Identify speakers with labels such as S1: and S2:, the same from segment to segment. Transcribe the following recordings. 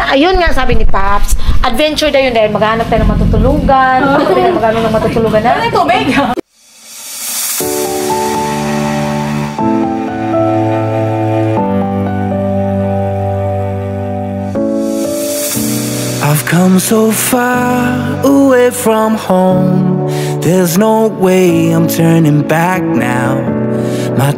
S1: Ayun nga sabi ni Paps, adventure na yun dahil maghanap tayo ng matutulugan. Maghanap ng matutulugan na.
S2: Ano tubig?
S3: I've come so far away from home. There's no way I'm turning back now. My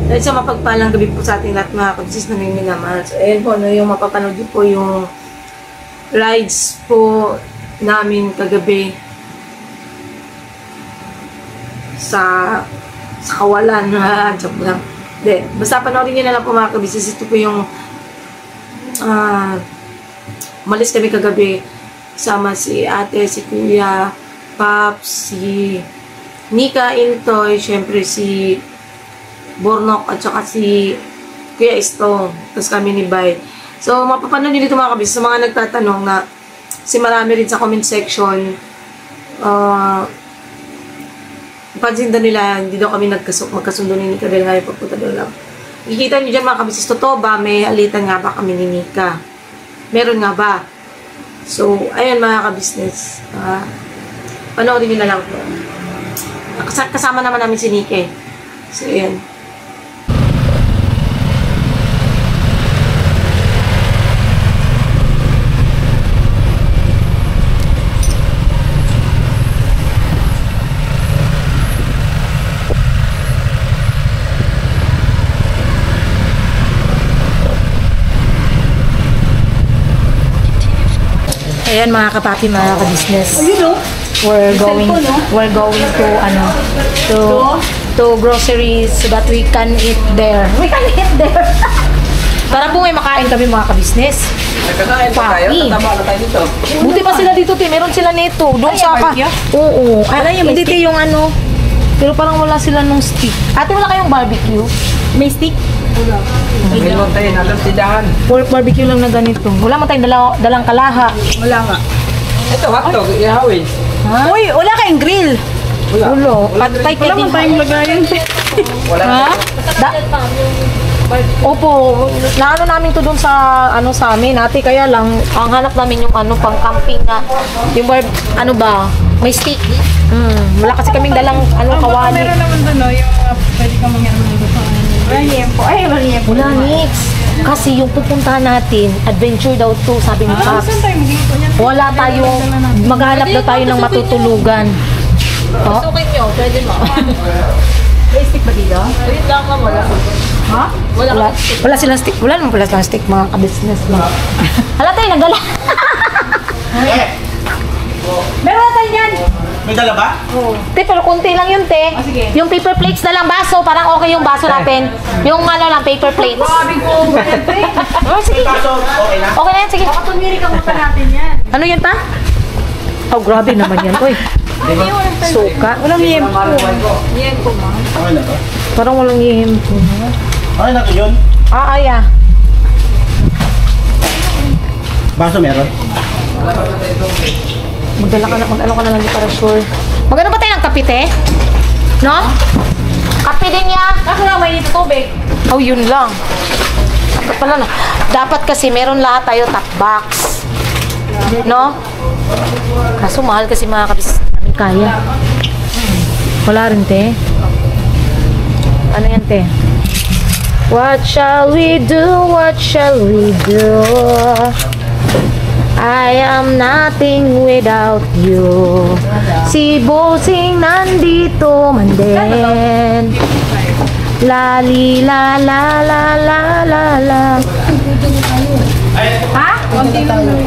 S1: Dahil sa mapagpalang gabi po sa ating lahat mga kabisnes na may minamahal. So, ayun po, no, yung mapapanood po yung rides po namin kagabi sa kawalan. Joke lang. De, basta panoorin nyo na lang po mga kabisnes. Ito po yung malis kami kagabi sama si ate, si kuya, Paps, si Nika Intoy, syempre si Bornok at saka si Kuya Istong. Tapos kami ni Bay. So, mapapanood nyo dito mga kabis sa mga nagtatanong na si marami rin sa comment section pansin daw nila, hindi daw kami magkasundo ni Nika dahil nga yung pagpunta daw lang. Ikikita nyo dyan mga kabis, totoo ba? May alitan nga ba kami ni Nika? Meron nga ba? So, ayan mga kabisnes. Panoorin nyo na lang po. Kasama naman namin si Nika eh. So, ayan. Ayan mga kapapi, mga ka-business. We're going to groceries so that we can eat there. We can eat there. Para po may makain kami mga ka-business.
S2: Nagkakain pa tayo? Tatama na tayo dito.
S1: Buti pa sila dito, meron sila nito. Doon sa ka. Oo. Hindi dito yung ano. Pero parang wala sila nung stick. Ate, wala kayong barbecue? May stick? Wala.
S2: Meron tayo nalang tindahan.
S1: Pork barbecue lang na ganito. Wala mo tayong dalang kalaha.
S2: Wala nga. Ito, hotdog. Ihawin.
S1: Ha? Uy, wala kayong grill. Wala. Patay ka din.
S2: Wala mo tayong lagayan. Wala.
S1: Ha? Opo, naano namin to doon sa sa amin. Ate, kaya lang ang hanap namin yung pang camping na yung ano ba, may stick. Wala kasi kaming dalang kawali.
S2: Meron naman doon yung pwede kang mangyari doon. Wala niyempo. Ay, wala niyempo.
S1: Wala nix. Kasi yung pupuntahan natin, adventure daw to, sabi ni Paps. Wala tayong, maghanap daw tayo ng matutulugan.
S4: Pasukin nyo, pwede mo.
S2: May stick ba dito?
S4: Wait lang lang, wala.
S1: Ha? Wala silang stick. Wala naman pala silang stick, mga ka-business lang. Hala tayo, nagdala. Meron na tayo yan.
S5: May dala ba?
S1: Oo. Te, pero konti lang yun, te.
S2: Sige.
S1: Yung paper plates na lang baso, parang okay yung baso natin. Yung lang, paper plates.
S2: Sabi ko,
S1: Oh, sige.
S5: Kaso, okay na?
S1: Okay na yan, sige.
S2: patuniri ka muna natin yan.
S1: Ano yan, pa? Oh, grabe naman yan. Uy, suka.
S2: Walang niyempo. Niyempo, ma.
S5: Okay na to?
S1: Parang walang yempo.
S5: Okay na to yun?
S1: Aya.
S5: Baso meron?
S1: Mag-ano ka na lang di para sure. Mag-ano ba tayo ng kape, te? No? Kape din yan.
S2: Ako lang, may dito tubig.
S1: Oh, yun lang. Dapat pala na. Dapat kasi meron lahat tayo top box. No? Kaso mahal kasi mga kabis namin kaya. Wala rin, te. Ano yan, te? What shall we do? What shall we do? I am nothing without you. Si Bossing nandito man din. La li la la la la la la. Ha?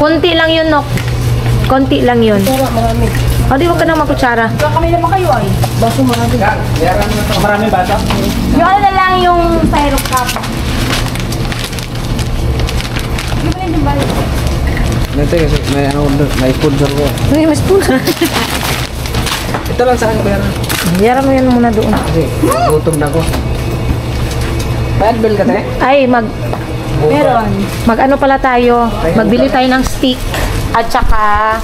S1: Konti lang yun, Nok. Konti lang yun. O, di wag ka nang magkutsara.
S2: Kami naman kayo ay. Baso marami.
S5: Maraming baso?
S1: Yung ano na lang yung syrup cup.
S2: Hindi ba yung balik?
S6: Nanti kasi may sponsor ko.
S1: Uy, mas puso.
S6: Ito lang sa akin pera.
S1: Yaran mo yun muna doon.
S6: Kasi gutom na ako. Bayad bill ka, te?
S1: Ay,
S2: Meron.
S1: mag-ano pala tayo. Magbili tayo ng stick. At saka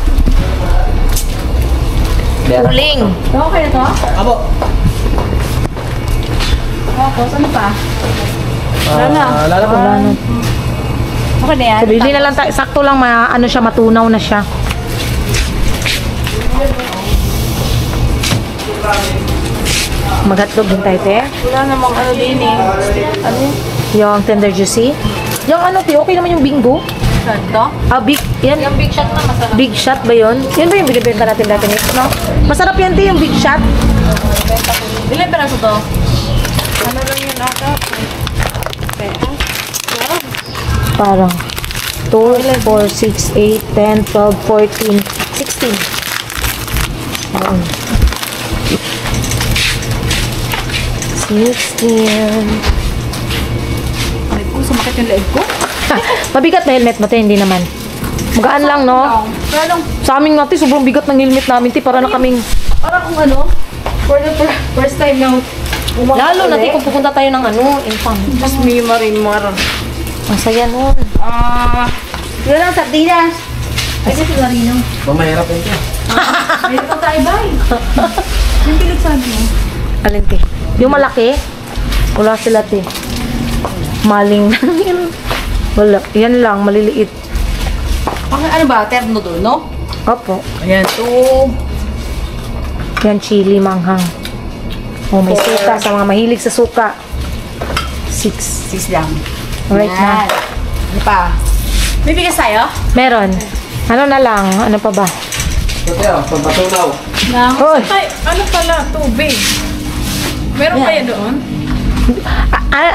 S1: Uling.
S2: Okay na to?
S5: Abo.
S2: Tapos, ano pa?
S5: Lala ko.
S2: Okay na yan?
S1: So, bili na lang tayo. Sakto lang, ano siya, matunaw na siya. Mag-hotdog din tayo, te.
S2: Wala namang ano din eh. Ano?
S1: Yung tender juicy. Yung ano, te, okay naman yung bingo.
S2: Ito?
S1: Ah, big, yan.
S4: Yung big shot na masarap.
S1: Big shot ba yun? Yan ba yung binibenta natin dati, Nick? No? Masarap yan, te, yung big shot.
S2: Ilan peraso to? Ano lang yun ata?
S1: Parang 2, 4, 6, 8, 10, 12, 14, 16. Ayun. 16.
S2: Ay ko, sumakit yung leg ko.
S1: Mabigat na helmet mo, te, hindi naman. Magaan lang, no?
S2: Parang,
S1: Sa amin nga, te, sobrang bigat ng helmet namin, te, para na kaming...
S2: parang kung ano, for the first time na
S1: Lalo na, te, kung pupunta tayo ng ano, infam.
S2: Mas may marimar.
S1: Ang saya nun.
S2: Wala lang sardinas. Pwede si Larino.
S5: Mahirap yun.
S2: Pwede pa tayo ba? Yung pinagsabi mo.
S1: Alin, te? Yung malaki, wala sila, te. Maling lang yan. Wala. Yan lang, maliliit.
S2: Ano ba? Terno doon, no?
S1: Opo.
S2: Ayan, 2.
S1: Yan, chili manghang. Oh, may suka. Sa mga mahilig sa suka. 6.
S2: 6 lang.
S1: Alright na.
S2: Ano pa? May bigas tayo?
S1: Meron. Ano na lang? Ano pa ba?
S5: Ito yun, pagpatunaw.
S1: Hoy!
S2: Ano pala? Tubig. Meron kaya doon?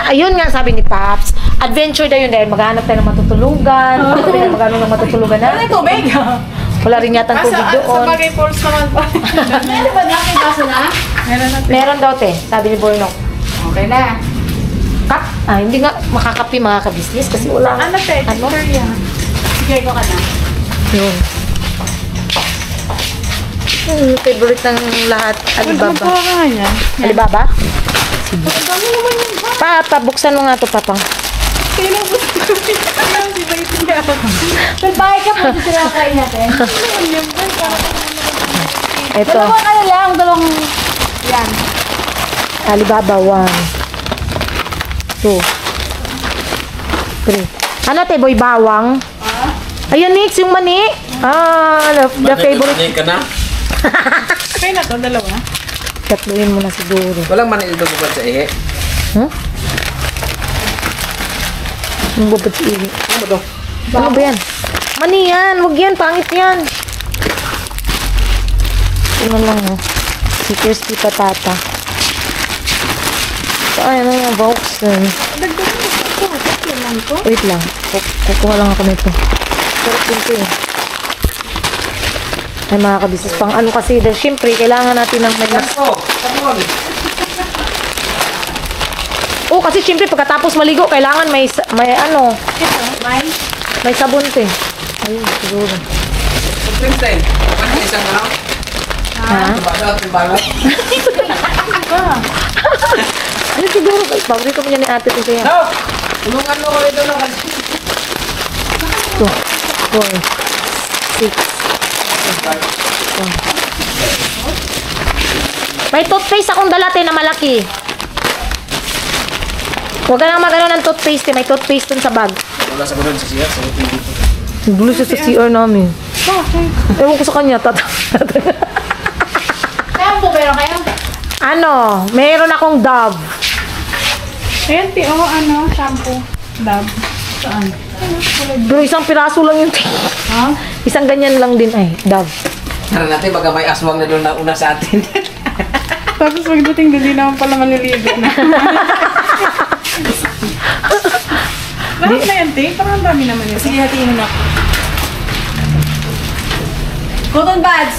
S1: Ayun nga sabi ni Paps. Adventure daw yun dahil maghanap tayo ng matutulugan. Hindi ko rin maghanap ng matutulugan na.
S2: Ano tubig?
S1: Wala rin yata tubig
S2: Sa
S1: doon.
S2: bagay falls naman pa. Meron ba laki baso na? Meron natin.
S1: Meron daw, te. Sabi ni Bornok.
S2: Okay na.
S1: Kap? Hindi nga makakapi mga kabisnes kasi wala.
S2: Ano te?
S1: Ano?
S2: Sige ko ka na.
S1: Yun. Favorite ng lahat. Alibaba.
S2: ka niya.
S1: Alibaba? Sige. Papa, buksan mo nga to, Papa.
S2: Tinubos ko. Ano si Bay niya? Pagbahay ka po sila kain natin.
S1: Ito.
S2: Dalawang ano lang, dalawang yan.
S1: Alibaba, 1, 2, 3. Ano, te, boy bawang? Ayan, Nix, yung mani. The favorite.
S5: Mani ka na?
S2: Kaya na to, dalawa.
S1: Tatluin mo na siguro.
S5: Walang mani dito bukod sa ihe.
S1: Huh? Yung babad sa iwi.
S5: Ano ba to?
S1: Ano ba yan? Mani yan. Huwag yan. Pangit yan. Ito lang, oh. Si crispy patata. Ay, ano yung box? Wait lang. Kukuha lang ako nito. Sarap din ito eh. Ay, mga kabisnes. Pang ano kasi, dahil syempre, kailangan natin ng may mas... Oh, kasi syempre, pagkatapos maligo, kailangan may ano, may sabon to eh. Ayun, siguro.
S5: Princeton, ano isang ano?
S1: Ha?
S5: Balot.
S1: Ano siguro? Paborito mo niya ni ate ito yan.
S5: No! Tulungan mo ko ito na kasi.
S1: 2, 4, 6. May toothpaste akong dalate na malaki. Huwag ka lang mag-ano ng toothpaste. May toothpaste dun sa bag.
S5: Wala sa gulon sa siya. Sa TV.
S1: Gulo siya sa CR namin. Ewan ko sa kanya.
S2: Kaya po, meron kayo?
S1: Ano? Meron akong Dove.
S2: Ayan, ano, shampoo. Dab. Saan?
S1: Pero isang piraso lang yun.
S2: Ha?
S1: Isang ganyan lang din ay Dove.
S5: Tara natin, baga may aswang na doon na una sa atin.
S2: Tapos pagdating doon, di naman pala maliligo na. Lahat na yan, te. Parang ang dami naman yun. Sige, hatiin mo na. Cotton buds!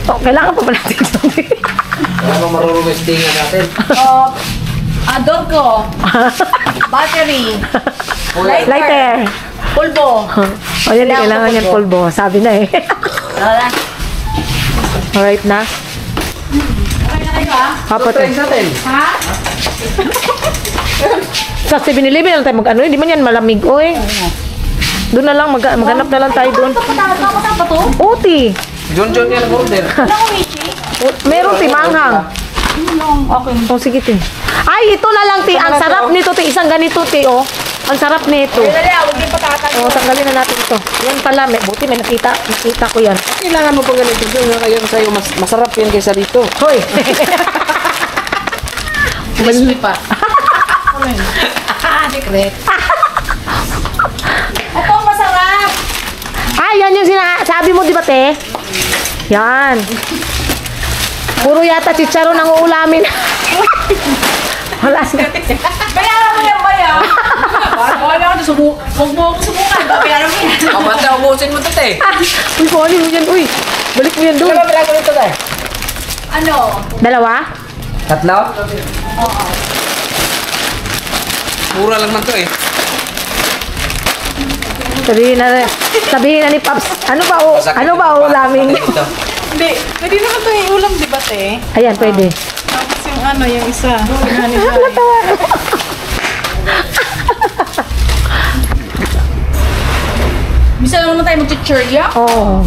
S1: Oh, kailangan pa ba natin sabi?
S5: Wala mo marunong stingan natin.
S2: Ador ko. Battery.
S1: Lighter.
S2: Pulbo.
S1: O yan, kailangan yan pulbo. Sabi na eh.
S2: Wala.
S1: Alright na.
S2: Okay na kayo, ha?
S1: Apat eh.
S5: natin.
S2: Ha?
S1: Sa 7-Eleven lang tayo mag-ano. Hindi man yan malamig. Oy. Doon na lang. Maghanap na lang tayo doon.
S2: Kapatapa to?
S1: Uti.
S5: John yan ang order.
S2: Wala ko, Michi.
S1: Meron timanghang.
S2: Okay.
S1: Oh, sige, te. Ay, ito na lang, te. Ang sarap nito, te. Isang ganito, te, oh. Ang sarap nito.
S2: Dali, huwag din patatag.
S1: Oh, tanggalin na natin ito. Yan pala, buti may nakita ko yan.
S5: Kailangan mo pang ganito. Kaya sa'yo, masarap yan kaysa dito.
S1: Hoy!
S4: Crispy pa. Secret.
S2: Ito, masarap.
S1: Ah, yan yung sabi mo, di ba, te? Yan. Puro yata chicharon ang uulamin. Wala na.
S2: Bayaran mo yan, bayaran. Wala ka, huwag mo ako subukan. Bayaran mo yan.
S5: Kapata, ubusin mo ito, te.
S1: Uy, kuhanin mo yan, uy. Balik mo yan doon.
S5: Ano ba ko nito, te?
S2: Ano?
S1: Dalawa?
S5: Tatlo? Oo. Mura lang man to eh.
S1: Sabihin na ni Paps, ano ba uulamin?
S2: Hindi, pwede naman ito yung ulam, di ba, te?
S1: Ayan, pwede.
S2: Tapos yung ano, yung isa. Bisa lang naman tayo mag-churya.
S1: Oo.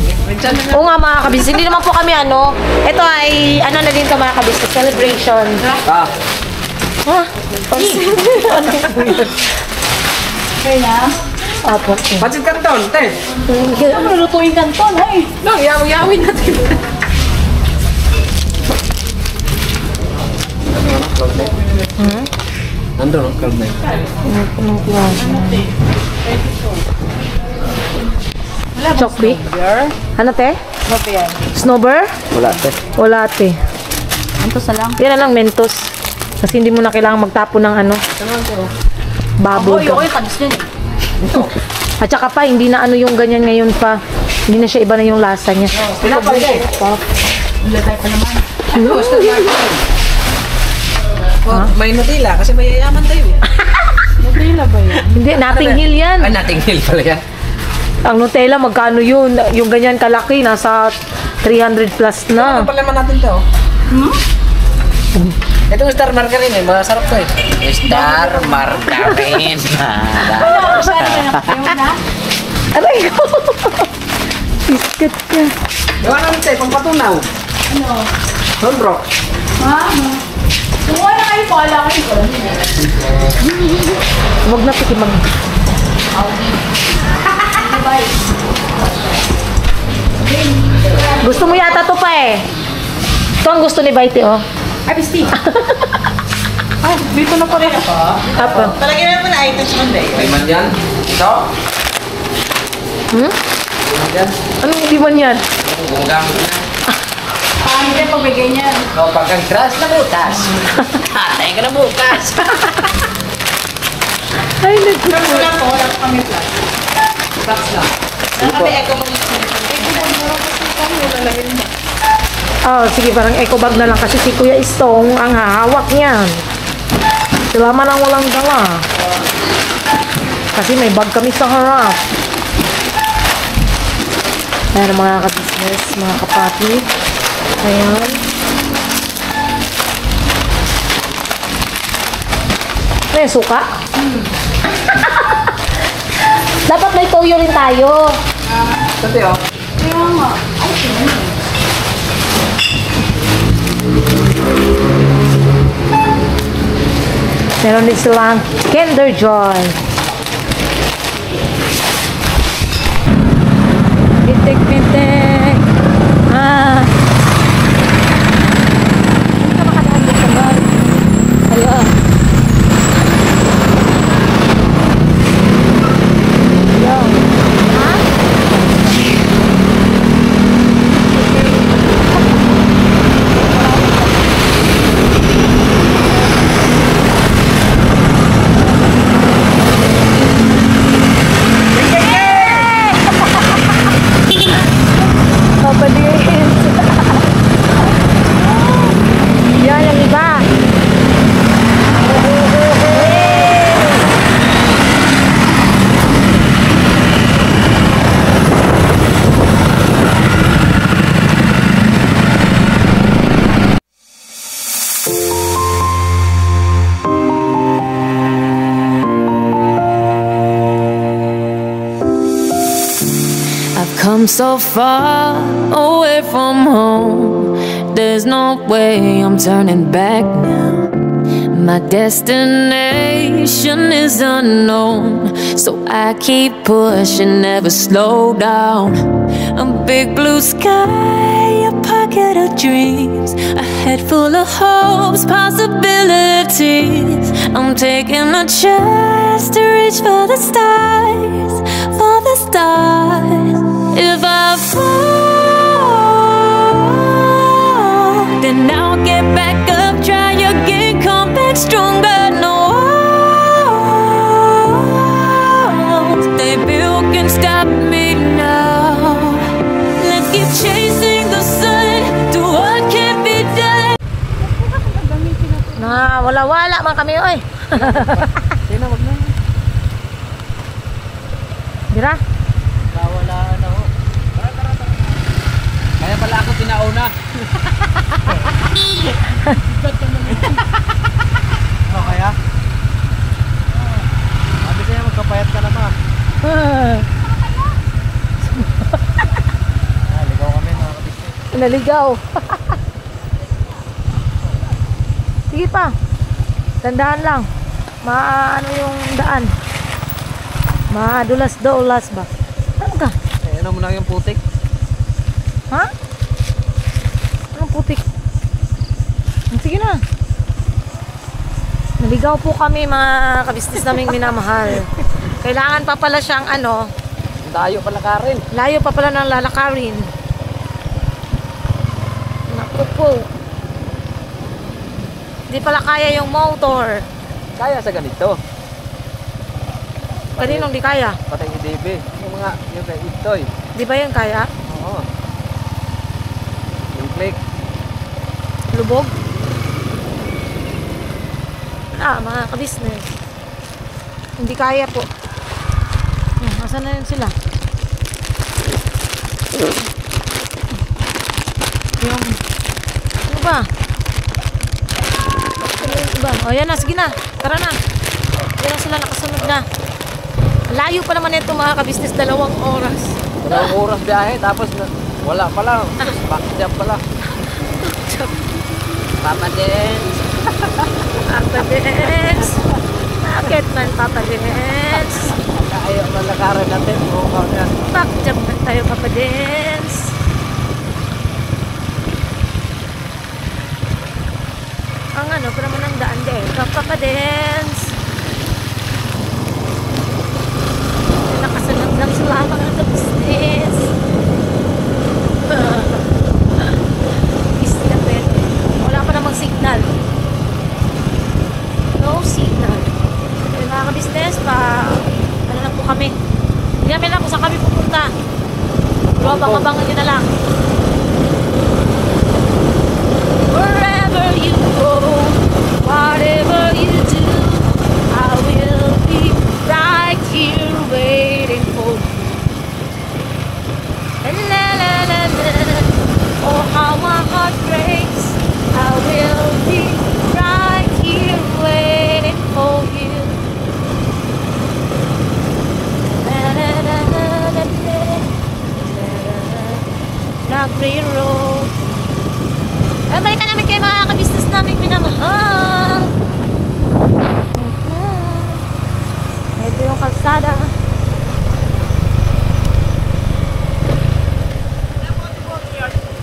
S1: Oo nga mga kabis. Hindi naman po kami ano. Ito ay ano na din to mga kabis. Celebration.
S5: Ah.
S1: Ha?
S2: Okay na?
S1: Opo.
S5: Pansit Canton, te.
S2: Ano, lutuin kanton, ay.
S5: No, yawin natin. Nandun ang kalma.
S1: Chokbi? Ano te? Snowber?
S5: Wala, te.
S1: Wala te.
S2: Mentos na lang.
S1: Yan na lang Mentos. Kasi hindi mo na kailangan magtapo ng ano. Baboy.
S2: Okay, tabis niyan eh.
S1: At saka pa, hindi na ano yung ganyan ngayon pa. Hindi na siya iba na yung lasa niya.
S5: Pinapay, te.
S2: Latay pa naman.
S5: Gusto na oh, may Nutella kasi mayayaman tayo eh.
S2: Nutella ba yan?
S1: Hindi, Notting Hill yan.
S5: Ay, Notting Hill pala yan.
S1: Ang Nutella, magkano yun? Yung ganyan kalaki, nasa 300 plus na.
S5: Ano pala naman natin to? Itong Star Margarine eh, masarap to eh. Star Margarine.
S2: Ano, saan na yung na?
S1: Aray ko! Biscuit ka.
S5: Gawa namin tayo, pampatunaw.
S2: Ano?
S5: Honrock.
S2: Ha? Kumuha na kayo pala kayo.
S1: Huwag na tikimag. Gusto mo yata to pa eh. Ito ang gusto ni Baiti, oh.
S2: Ay, Pisti. Ay, dito na pa rin ako.
S1: Apa?
S4: Talagyan mo na items mo, Day.
S5: May man yan. Ito.
S1: Hmm?
S5: May man yan.
S1: Anong hindi man yan?
S5: Kung gamit na.
S2: Paano din pagbigay niyan?
S5: No, pagkang crush na butas. Atay ka na bukas.
S1: Ay, nag-
S2: Wala po, wala po kami plus.
S5: Box na.
S4: Kami eco mo
S1: Oh, sige, parang eco bag na lang kasi si Kuya Istong ang hahawak niyan. Sila man ang walang dala. Kasi may bag kami sa harap. Ayan mga ka-business, mga kapati. Ayan. May suka? Dapat may toyo rin tayo.
S5: Sante oh.
S2: Kaya nga.
S1: Meron din silang Kinder Joy. Pitik-pitik. Ah. Hindi ka makadaan dito ba? Hello. Hello. Ha? Papadin. Yan ang iba.
S7: I've come so far away from home there's no way I'm turning back now. My destination is unknown, so I keep pushing, never slow down. A big blue sky, a pocket of dreams, a head full of hopes, possibilities. I'm taking a chance to reach for the stars, for the stars. If I fall, then I'll get back up, try again, come back stronger. No walls they built can stop me now. Let's keep chasing the sun, do what can be done.
S1: Na wala-wala man kami oy.
S6: Sino, wag na.
S1: Dira.
S5: Wala na ho. Tara. Kaya pala ako pinauna.
S6: Kaya? Sabi sa'yo, magkapayat ka naman. Ligaw kami mga kabisnes.
S1: Naligaw. Sige pa. Tandaan lang. Maano yung daan. Madulas-dulas ba? Ano ka?
S6: Ano mo na yung putik?
S1: Ha? Anong putik? Sige na. Naligaw po kami mga kabisnes naming minamahal. Kailangan pa pala siyang ano.
S6: Layo pala ka rin.
S1: Layo pa pala ng lalakarin. Naku po. Hindi pala kaya yung motor.
S6: Kaya sa ganito.
S1: Kaninong di kaya?
S6: Patay ni DB. Yung kay Itoy.
S1: Di ba yun kaya?
S6: Oo. Yung click.
S1: Lubog? Mga kabisnes. Hindi kaya po. Asan na yun sila? Yung... Ano ba? Ano yung iba? O yan na, sige na. Tara na. Yan na sila, nakasunod na. Layo pa naman ito mga kabisnes, 2 oras.
S6: 2 oras biyahe, tapos wala pala. Back jump pala.
S5: Papa Dance.
S1: Papa Dance. Bakit man Papa Dance?
S6: Kaya malakaran natin.
S1: Back-jump man tayo Papa Dance. Ang ano, pero naman ang daan din. Papa Dance. Nakasunod lang sila mga kabisnes. Wala pa namang signal. No signal. Kaya mga kabisnes, ano lang po kami. Hindi namin lang kung saan kami pupunta. Pero abang-abangan nyo na lang. Wherever you go, whatever you do, I will be right here waiting for you. La la la la. Oh, how my heart breaks. I will be right here waiting for you. La la la la la la. Black Railroad. Balikan namin kayo mga kabisnes namin minamahal. Ito yung kalsada.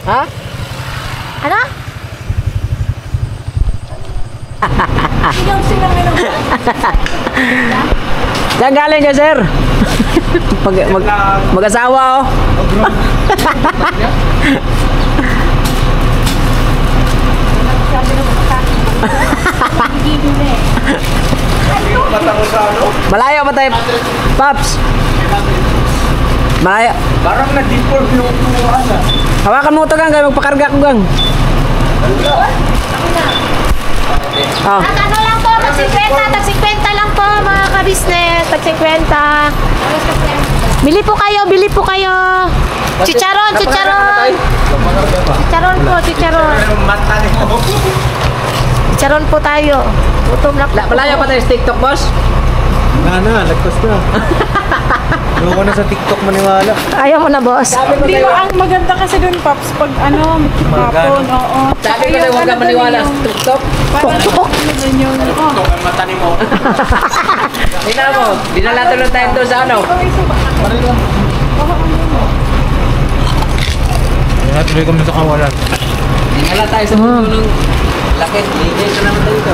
S6: Ha?
S1: Ano?
S6: Saan galing ka, sir? Mag-asawa, oh. Malayo pa tayo, Paps. Malayo.
S5: Parang na-default yung tuwaan ah.
S6: Hawakan mo ito, gang. Kaya magpakarga ko, gang. Oh.
S1: Ano lang po, tag-50 lang po mga kabisnes, tag-50. Bili po kayo. Chicharon. Chicharon po. Chicharon po tayo. Gutom na po.
S6: Malayo pa tayo sa TikTok, boss.
S2: Na, lagpas na.
S6: Ayoko na sa TikTok maniwala.
S1: Ayaw mo na, boss?
S2: Hindi ba ang maganda kasi doon, Pops, pag ano, hapon, oo.
S5: Sabi ko na huwag ka maniwala sa TikTok.
S2: Parang ano din yun, oo.
S5: Tingnan mo, dinala-tuloy tayo doon sa ano.
S6: Kaya tuloy kami sa kawalan.
S5: Dinala tayo sa mundo ng lakit. Ligay ka naman tayo dito.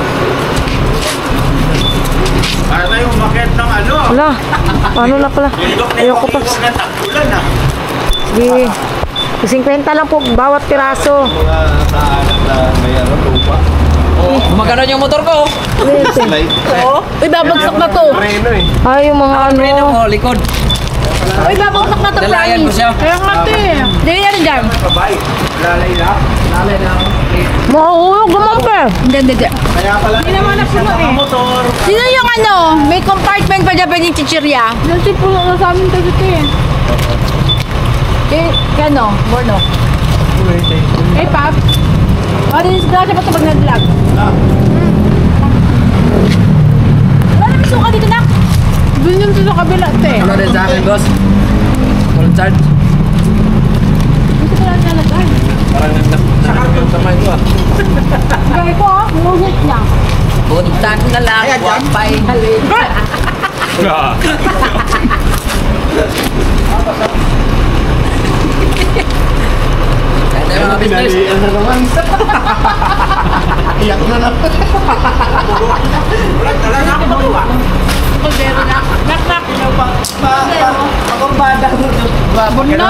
S8: Para tayo umakit ng ano.
S1: Wala. Paano na pala? Ayoko pa.
S8: Huwag na tagulan ah.
S1: Sige. 50 lang po bawat piraso.
S8: Mga naanak na may ano, lupa.
S5: Gumagano yung motor ko.
S8: Slide.
S2: Uy, babagsak na to.
S8: Preno eh.
S1: Ay, yung mga ano.
S5: Preno mo, likod.
S2: Uy, babagsak na to,
S5: Dalayan mo siya.
S2: Kaya nga ito eh. Dili na rin dyan.
S8: Kabay. Lalay na.
S5: Lalay na.
S1: Mahulog naman pa.
S2: Hindi.
S8: Kaya pala.
S2: Hindi naman nagsuno eh.
S8: Motor.
S2: Sino yung ano, may compartment pa dyan pwedeng chichirya? Nanti po na sa amin tayo dito eh. Kaya ano, Borno? Eh, Pap? O, dinisgrasya pa ito pag nag-vlog. Wala namin suka dito na. Doon yung sa kabila, te.
S5: Ano rin sa akin, boss? Full charge.
S2: Dito ko lang nalagay.
S6: Parang nagkakak yung kamay ko ah.
S2: Gaya ko ah, nguhit niya.
S5: Buntag na lang, wapay halin. Kaya tayo mga business.
S8: Pinalian na naman. Iyak na naman. Wala talaga ako magawa.
S2: Kaldero na. Nak.
S8: Pakumbada ko.
S2: Borno.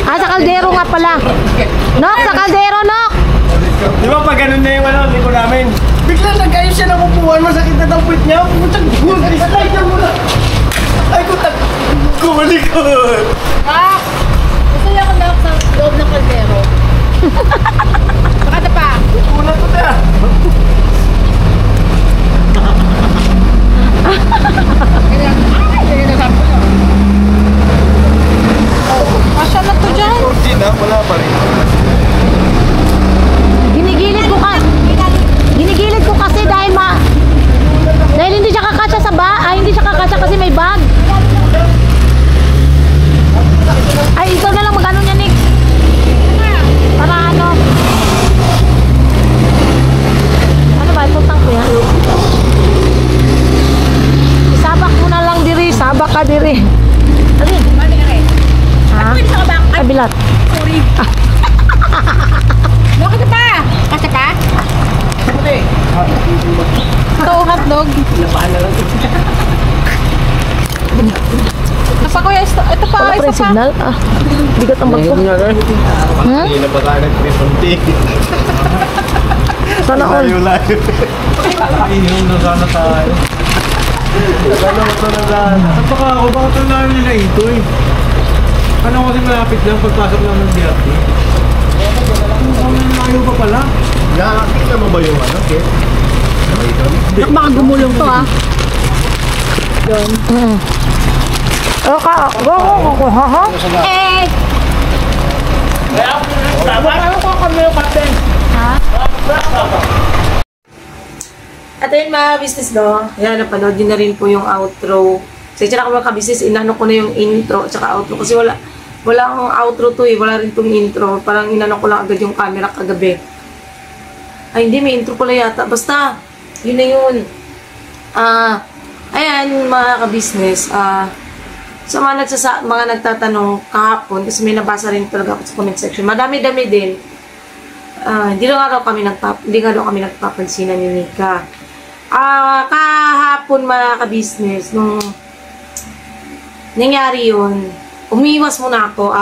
S1: Sa kaldero nga pala. Nok, sa kaldero, Nok.
S8: Di ba pag ganun na yung ano, liko namin? Bigla nag-ayos siya na kupuan, masakit na daw puwit niya. Putang buwan, slide na muna. Ay, kutang, kumalikot.
S2: Ah! Gusto niya ako na sa loob ng kaldero. Baka pa.
S8: Una ko na.
S2: Masya na to dyan.
S8: Hindi na, wala pa rin.
S1: Ginigilid ko kasi dahil hindi siya kakasya sa hindi siya kakasya kasi may bag. Ay, ikaw na lang magano niya, Nick. Para ano? Ano ba? Iputang ko yan. Isabak mo na lang diri. Sabak ka diri. Ano yun? Ha? Ay, bilat.
S2: Sorry. Bakit pa? Kasi pa? Ito, hotdog. Ito pa, kuya. Ito pa,
S1: Wala pa
S2: isa
S1: rin
S2: pa.
S1: signal. Bigat ang bag ko.
S8: Hindi na ba tayo nagpipunti?
S1: Sana all.
S8: Layo-layo.
S6: Inom na sana tayo.
S8: Ano ito na lang?
S6: At baka ako, bakit ang layo nila ito eh? Ano kasi malapit lang pagpasok lang ng BRT? Ang layo pa pala.
S8: Nakakita mo ba yung ano, Kit?
S2: Baka gumulong to, ah.
S1: Go. Ha?
S2: Eh!
S1: At ayun mga business no, yan, napanood nyo na rin po yung outro. Kasi tsaka mga ka-business, inano ko na yung intro at saka outro. Kasi wala akong outro to eh, wala rin tong intro. Parang inano ko lang agad yung camera kagabi. Ay hindi, may intro pala yata. Basta, yun na yun. Ayan mga ka-business, sa mga nagtatanong kahapon, kasi may nabasa rin talaga ako sa comment section. Madami-dami din. Hindi nga daw kami nagpapansinan ni Nika. Kahapon mga ka-business, nung nangyari yun, umiwas muna ako.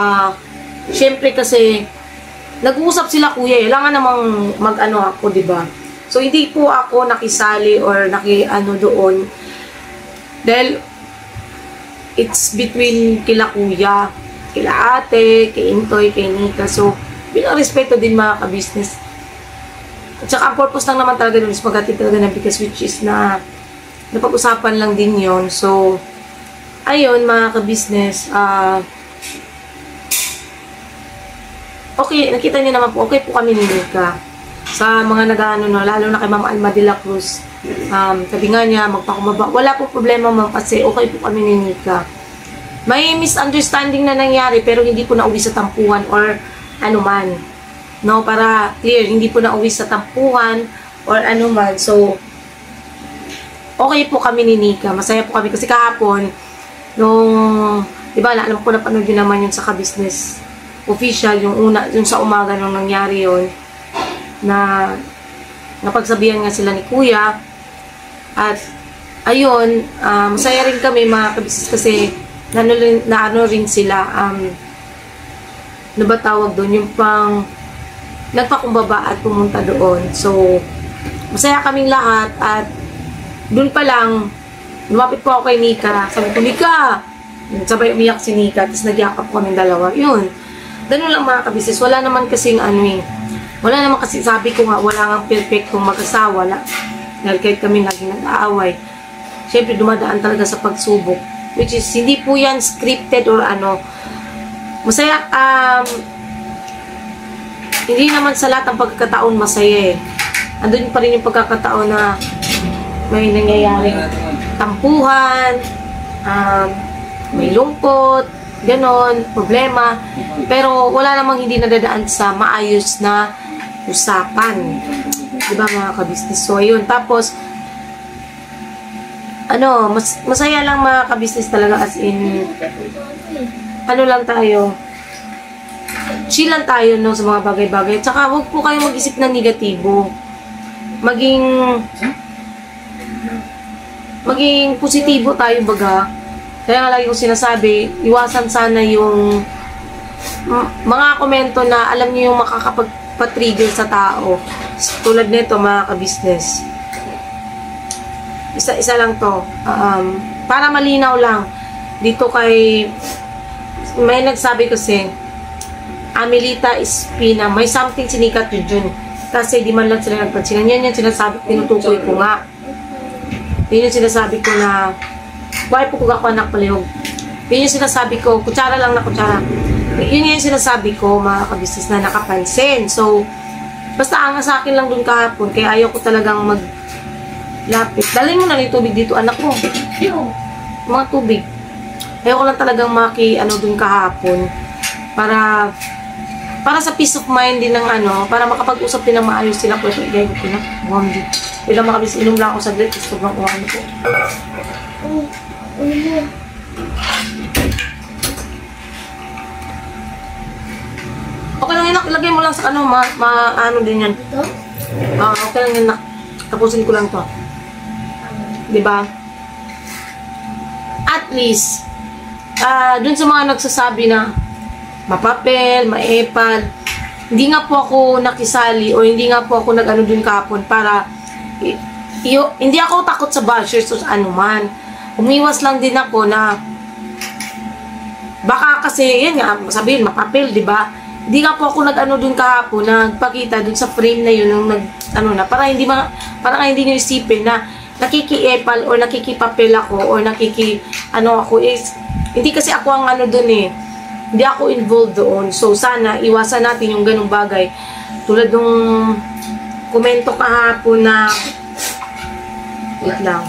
S1: Siyempre kasi, nag-uusap sila kuya eh. Kailangan namang mag-ano ako, diba? So, hindi po ako nakisali or naki-ano doon. Dahil, it's between kila kuya, kila ate, kay Intoy, kay Nika. So, bilang respeto din mga ka-business. At saka ang purpose lang naman talaga nun is maghatid talaga ng bigas, which is na napag-usapan lang din yon. So, ayun mga ka-business, okay, nakita niyo naman po, okay po kami ni Nika. Sa mga nag-ano no, lalo na kay Ma'am Alma de la Cruz, sabi nga niya, magpakumaba. Wala po problema ma'am kasi okay po kami ni Nika. may misunderstanding na nangyari pero hindi po nauwi sa tampuhan or anuman. No, para clear, hindi po nauwi sa tampuhan or anuman. So, okay po kami ni Nika. Masaya po kami kasi kahapon, nung, di ba, alam ko napanood yun naman yun sa ka-business official, yung sa umaga nung nangyari yun, na napagsabihan nga sila ni Kuya. At, ayun, masaya rin kami mga ka-business kasi ano rin sila, ano ba tawag doon, yung pang nagpakumbaba at pumunta doon. So, masaya kaming lahat at doon pa lang, lumapit po ako kay Nika. Sabi ko, Nika! Sabay umiyak si Nika, tapos nagyakap ko kaming dalawa. Yun. Ganun lang mga kabisnes. Wala naman kasing wala naman kasi, sabi ko nga, wala nga perfectong mag-asawa. Dahil kahit kami laging nag-aaway. Siyempre, dumadaan talaga sa pagsubok. Which is, hindi po yan scripted or ano. Masaya, hindi naman sa lahat ng pagkakataon masaya eh. Andun pa rin yung pagkakataon na may nangyayaring tampuhan, may lungkot, ganon, problema. Pero wala namang hindi nadadaan sa maayos na usapan. Diba mga kabisnes? So, ayun. Tapos, masaya lang mga kabisnes talaga as in, lang tayo, chill lang tayo no, sa mga bagay-bagay. Tsaka huwag po kayo mag-isip ng negatibo. Maging positibo tayo baga. Kaya nga lagi ko sinasabi, iwasan sana yung mga komento na alam niyo yung makakapag-trigger sa tao. Tulad nito mga ka-business. Isa lang to. Para malinaw lang. Dito kay may nagsabi kasi Amelita Espina, may something sinikat yun. Kasi di man lang sila nagpansinan. Yan yung sinasabi, tinutukoy ko nga. Yun yung sinasabi ko na why po kung ako anak palihog. Yun yung sinasabi ko, kutsara lang na kutsara. Yun yung sinasabi ko, mga kabisnes na nakapansin. So, basta ang sa akin lang dun kahapon, kaya ayaw ko talagang maglapit. Dalhin mo na yung tubig dito, anak mo. Mga tubig. Ayaw ko lang talagang dun kahapon. Para sa peace of mind din ng para makapag-usap din ng maayos sila. Pwede igay ko na. Bilang makabis, inom lang ako sa glit. Sobrang kumakan ko. Okay lang yun, lagay mo lang sa din yan. Okay lang yun, tapusin ko lang to. Diba? At least, dun sa mga nagsasabi na mapapel, maepal, hindi nga po ako nakisali o hindi nga po ako nag-ano dun kahapon para hindi ako takot sa bashers o sa anuman. Umiwas lang din ako na baka kasi, yan nga, sabihin, mapapel, diba? Hindi nga po ako nag-ano dun kahapon, nagpakita dun sa frame na yun, nung para hindi nyo isipin na nakiki-epal o nakikipapel ako o ako is, hindi kasi ako ang dun eh. Hindi ako involved doon. So, sana, iwasan natin yung ganung bagay. Tulad nung komento kahapon na wait lang.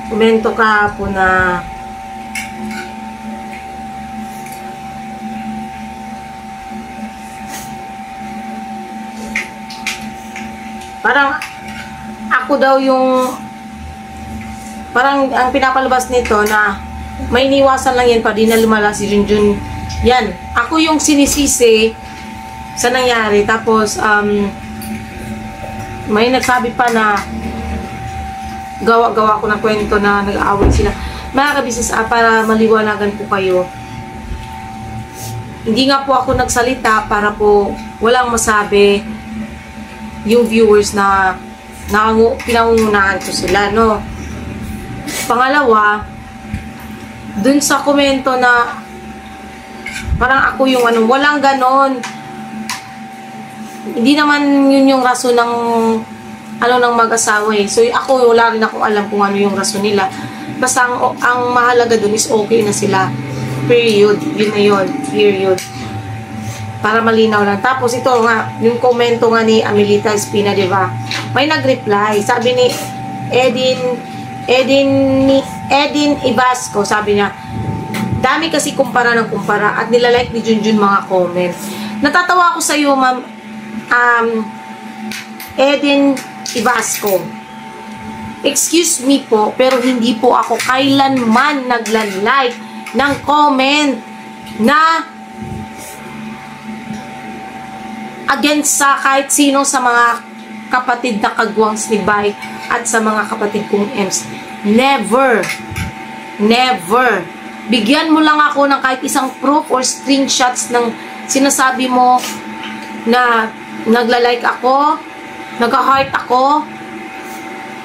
S1: Komento kahapon na parang ako daw yung parang ang pinapalabas nito na may iniwasan lang yan pa di na lumala si Junjun. Yan, ako yung sinisisi sa nangyari. Tapos may nagsabi pa na gawa ko na kwento na nag-aaway sila. Mga kabisnes, para maliwanagan po kayo, hindi nga po ako nagsalita para po walang masabi yung viewers na pinangungunahan ko sila, no? Pangalawa, dun sa komento na parang ako yung walang ganon. Hindi naman yun yung rason ng ng mag-asawa eh. So ako, wala rin akong alam kung ano yung rason nila. Basta ang mahalaga dun is okay na sila. Period. Yun na yun. Period. Para malinaw lang. Tapos ito nga, yung komento nga ni Amelita Espina, di ba? May nag-reply. Sabi ni Edin Ibasco, sabi niya, dami kasi kumpara ng kumpara at nilalike ni Junjun mga comment. Natatawa ako sa iyo, ma'am Edin Ibasco. Excuse me po, pero hindi po ako kailanman nagla-like ng comment na against sa kahit sino sa mga kapatid na kagwangs ni Bay at sa mga kapatid kong Ems. Never. Never. Bigyan mo lang ako ng kahit isang proof or screenshots ng sinasabi mo na nagla-like ako, nag-heart ako.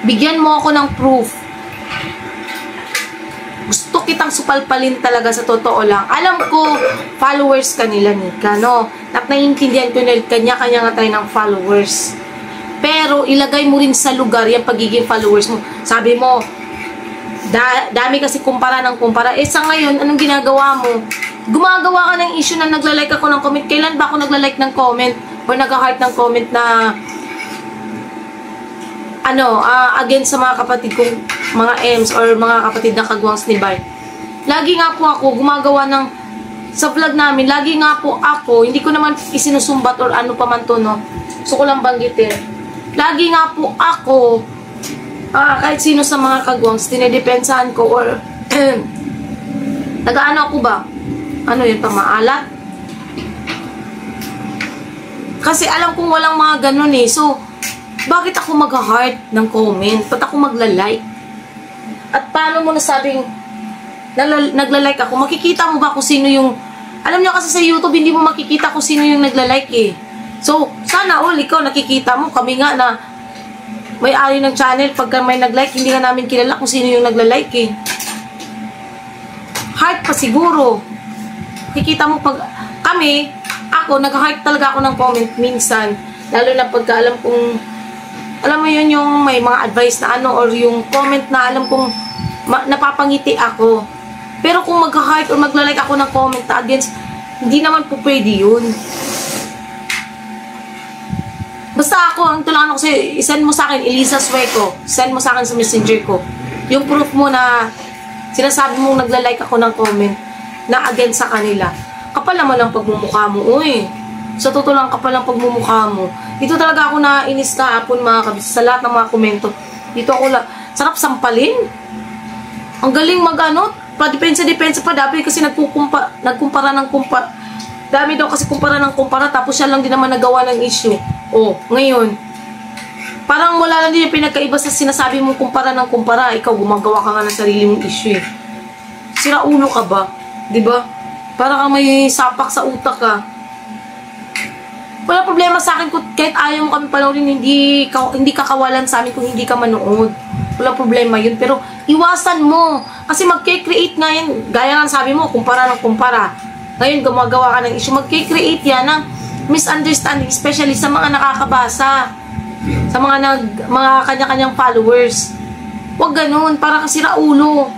S1: Bigyan mo ako ng proof. Gusto kitang supalpalin talaga sa totoo lang. Alam ko, followers kanila Nika, no? At naiintindihan ko na kanya-kanya nga tayo ng followers. Pero, ilagay mo rin sa lugar yung pagiging followers mo. Sabi mo, dami kasi kumpara ng kumpara. Eh, sa ngayon, anong ginagawa mo? Gumagawa ka ng issue na nagla-like ako ng comment. Kailan ba ako nagla-like ng comment? Or nag-heart ng comment na against sa mga kapatid kong mga Ems or mga kapatid na kagwangs ni Bay. Lagi nga po ako gumagawa ng sa vlog namin, lagi nga po ako, hindi ko naman isinusumbat or ano pa man to, no? Gusto ko lang banggitin. Lagi nga po ako, kahit sino sa mga kagwangs, dinedepensahan ko or nag-ano ako ba? Ano yun, pamaalat? Kasi alam kong walang mga ganun eh. So, bakit ako mag-heart ng comment? Ba't ako magla-like? At paano mo nasabing nagla-like ako? Makikita mo ba kung sino yung... Alam niyo kasi sa YouTube, hindi mo makikita kung sino yung nagla-like eh. So, sana all ikaw nakikita mo. Kami nga na may-ari ng channel, pagka may nag-like, hindi nga namin kilala kung sino yung nagla-like eh. Heart pa siguro. Makikita mo pag... Kami, ako, nag-heart talaga ako ng comment minsan. Lalo na pagka alam kong... Alam mo yun yung may mga advice na ano or yung comment na alam kong napapangiti ako. Pero kung mag-heart or magla-like ako ng comment na against, hindi naman po pwede yun. Basta ako, ang tulangan ko sa'yo, isend mo sa akin, Elisa Sueco, send mo sa akin sa messenger ko. Yung proof mo na sinasabi mong nagla-like ako ng comment na against sa kanila. Kapal naman ang pagmumukha mo, uy. Sa totoo lang, kapal ang pagmumukha mo. Dito talaga ako nainis kahapon mga kabis. Sa lahat ng mga komento. Dito ako sarap sampalin. Ang galing mag-ano. Pa-depensa pa. Dami kasi nagkumpara ng kumpara. Dami daw kasi kumpara ng kumpara. Tapos siya lang din naman nagawa ng issue. Oh, ngayon. Parang wala lang din yung pinagkaiba sa sinasabi mong kumpara ng kumpara. Ikaw, gumagawa ka nga ng sarili mong issue eh. Sira ulo ka ba? Diba? Para kang may sapak sa utak ka. Wala problema sa akin kung kahit ayaw mo kami panoorin, hindi kakawalan sa amin kung hindi ka manood. Wala problema yun. Pero iwasan mo. Kasi mag-create nga yan. Gaya nga sabi mo, kumpara ng kumpara. Ngayon, gumagawa ka ng issue. Mag-create yan ng misunderstanding, especially sa mga nakakabasa. Sa mga kanya-kanyang followers. Huwag ganun. Para kasi raulo.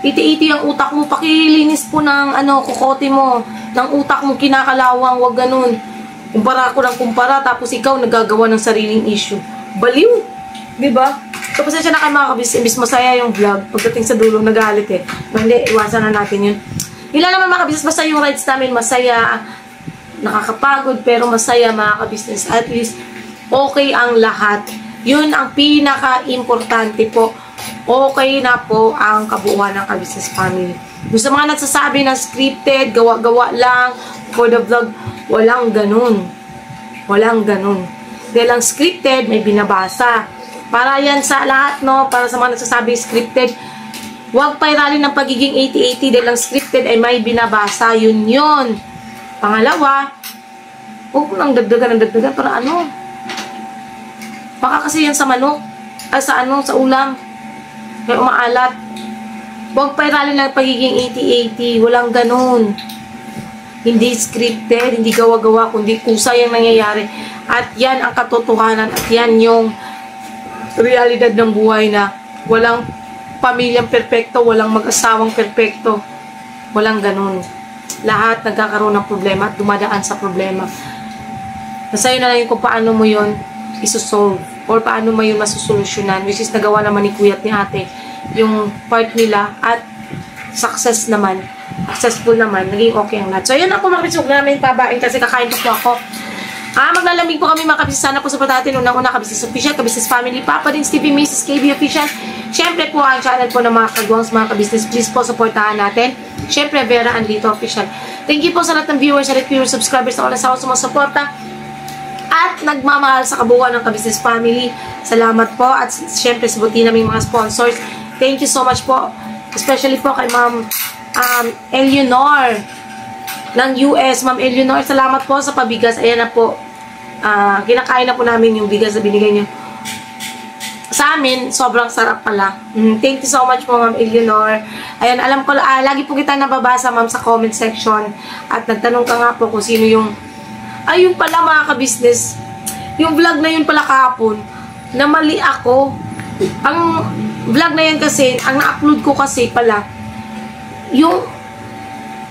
S1: Iti-iti ang utak mo. Pakilinis po ng kukote mo. Ng utak mo kinakalawang. Huwag ganun. Kumpara ako ng kumpara, tapos ikaw nagagawa ng sariling issue. Baliw! Diba? So, pasensya na kayo mga kabis. Imbis masaya yung vlog. Pagdating sa dulo, nagalit eh. No, hindi, iwasan na natin yun. Ilan naman mga kabis, basta yung rides namin masaya, nakakapagod, pero masaya mga kabisnes. At least, okay ang lahat. Yun ang pinaka-importante po. Okay na po ang kabuuan ng kabisnes family. Doon sa mga nagsasabi na scripted, gawa-gawa lang, for the vlog, walang ganun. Walang ganun. Dahil ang scripted, may binabasa. Para yan sa lahat, no? Para sa mga nagsasabi scripted, huwag pairalin ng pagiging 80-80 dahil ang scripted ay may binabasa. Yun yun. Pangalawa, huwag mo nang dagdagan para ano? Baka kasi yan sa manok. Sa ulam. May umaalat. Huwag pairalin ng pagiging 80-80. Walang ganun. Hindi scripted, hindi gawa-gawa, kundi kusa yung nangyayari. At yan ang katotohanan. At yan yung realidad ng buhay na walang pamilyang perpekto, walang mag-asawang perpekto. Walang ganun. lahat nagkakaroon ng problema at dumadaan sa problema. Nasa iyo na lang yung kung paano mo yun isosolve or paano mo yun masusolusyonan, which is nagawa naman ni kuya at ni ate yung part nila at successful naman, naging okay ang lahat. So yun ako mga kabisnes, huwag namin pabain kasi kakain po ako. Maglalamig po kami mga kabisnes. Sana po support natin unang-una kabisnes official, kabisnes family, Papa Dins TV, Mrs. KB official. Siyempre po ang channel po ng mga kagwangs mga kabisnes. Please po supportahan natin. Siyempre Vera Anlito official. Thank you po sa lahat ng viewers, sa viewers, subscribers na sa sumusuporta at nagmamahal sa kabuuan ng kabisnes family. Salamat po at siyempre sa buti naming mga sponsors. Thank you so much po. Especially po kay Ma'am Eleanor ng US. Ma'am Eleanor, salamat po sa pabigas. Ayan na po. Kinakain na po namin yung bigas na binigay niyo sa amin. Sobrang sarap pala. Thank you so much po, Ma'am Eleanor. Ayan, alam ko, lagi po kita nababasa, Ma'am, sa comment section. At nagtanong ka nga po kung sino yung ayun pala mga kabisnes. Yung vlog na yun pala kahapon, na mali ako. Ang vlog na yan kasi, ang na-upload ko kasi pala, yung,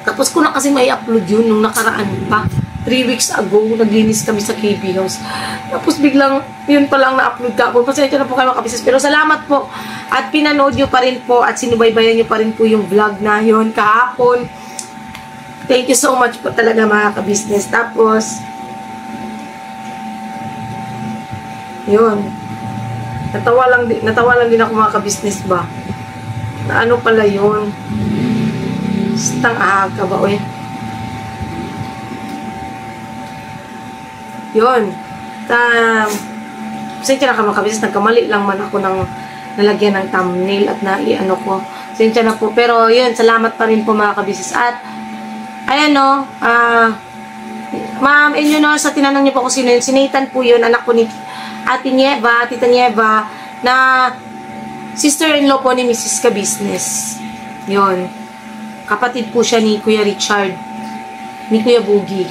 S1: tapos ko na kasi may upload yun nung nakaraan pa. 3 weeks ago, naglinis kami sa KB House. Tapos biglang, yun pala ang na-upload ka po. Pasensya na po kayo mga kabisnes. Pero salamat po. At pinanood nyo pa rin po at sinubaybayan nyo pa rin po yung vlog na yun kahapon. Thank you so much po talaga mga kabisnes. Tapos, yun. Natawa lang din ako mga kabisnes ba. Na ano pala yun. Stang aga ba eh. Yun. Pasensya na ka mga kabisnes. Nagkamali lang man ako ng nalagyan ng thumbnail at naiano ko. Pasensya na po. Pero yun, salamat pa rin po mga kabisnes. At ayan o, Ma'am Eleanor, sa tinanong niyo po kung sino yun, si Nathan po yun, anak po ni Ate Nieva, Tita Nieva, na sister-in-law po ni Mrs. Kabisnes. Yun. Kapatid po siya ni Kuya Richard, ni Kuya Boogie.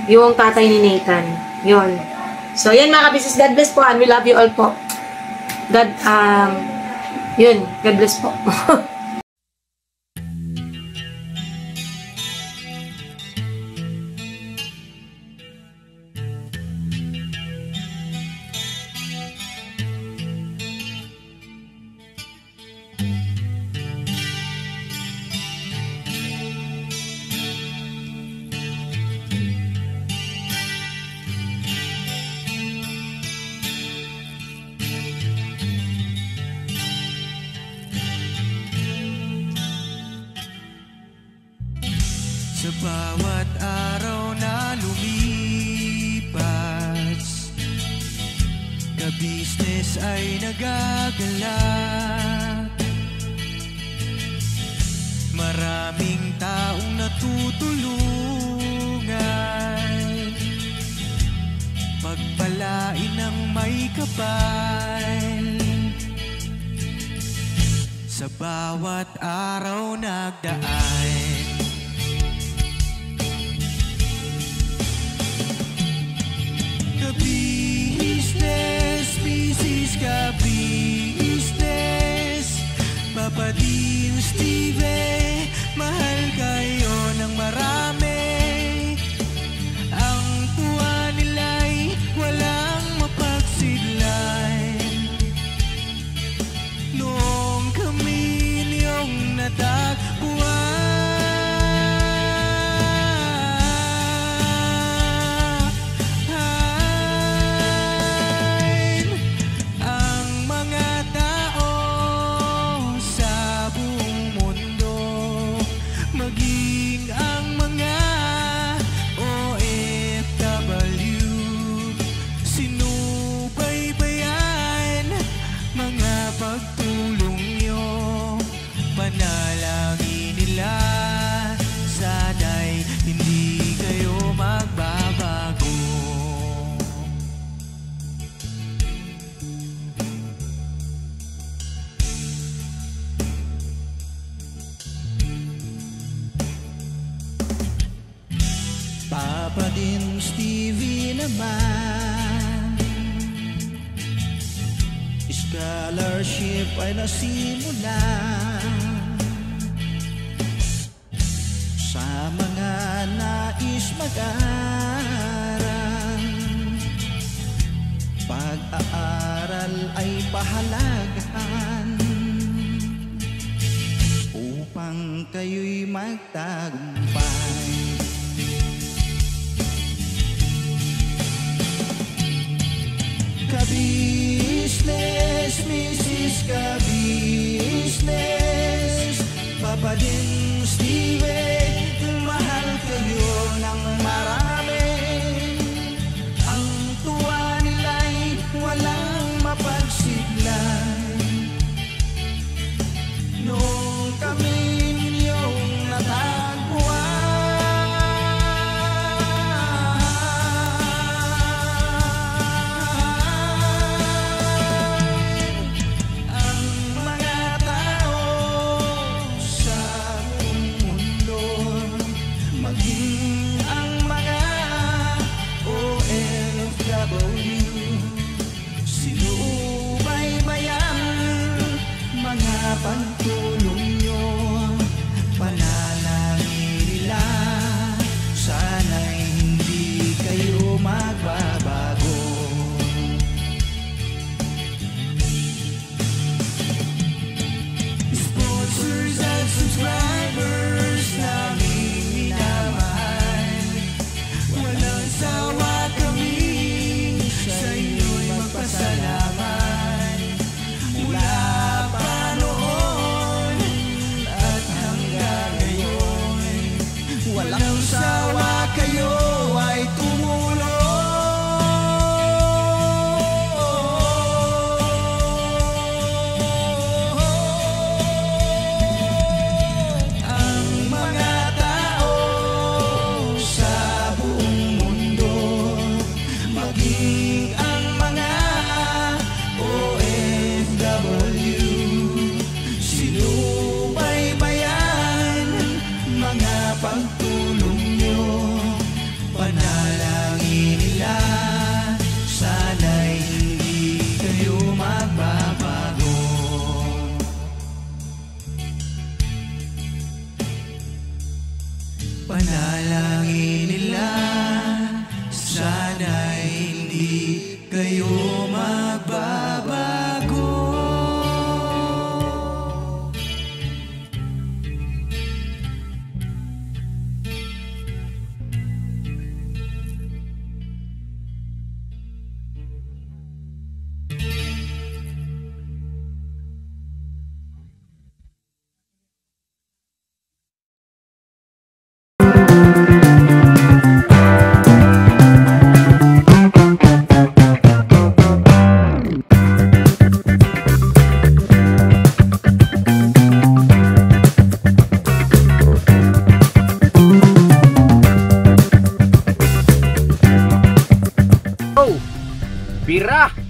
S1: Yung tatay ni Nathan. Yun. So, yan mga kabisnes, God bless po, and we love you all po. Yun, God bless po.
S3: Sa bawat araw na lumipas, kabisnes ay nagagalak. Maraming taong natutulungan, pagpalain ng may kapal. Sa bawat araw nagdaan, Kabisnes, Mrs. Kabisnes, Papa Dins TV, mahal kayo ng marami. Ang tuwa nila'y walang mapagsidlan. Noong kami niyong natagpuan, Papa Dins TV naman, scholarship ay nasimula sa mga pahalagahan upang kayo'y magtagumpay. Ka-business, Mrs. Ka-business, Papa din Steven, mahal kayo ng marami. Ang tuwa nila'y walang mapagsiglay. Nung kami ninyong natagpuan, ang mga tao sa buong mundo, maging ang mga OFW, sinubaybayan mga pagtulong nyo, panalangin nila, sana'y hindi kayo magbabago. Sponsors at subscribers namin minamahal, walang sawa kami sa inyo'y magpasalamat. Mula pa noon at hanggang ngayon, walang sawa kayo ay tumulong. Ang mga tao sa buong mundo, maging ang mga OFW, sinubaybayan mga pagtulong nyo, panalangin nila, sana'y hindi kayo magbabago. Panalangin nila, sana'y hindi kayo magbabago.
S5: Bira!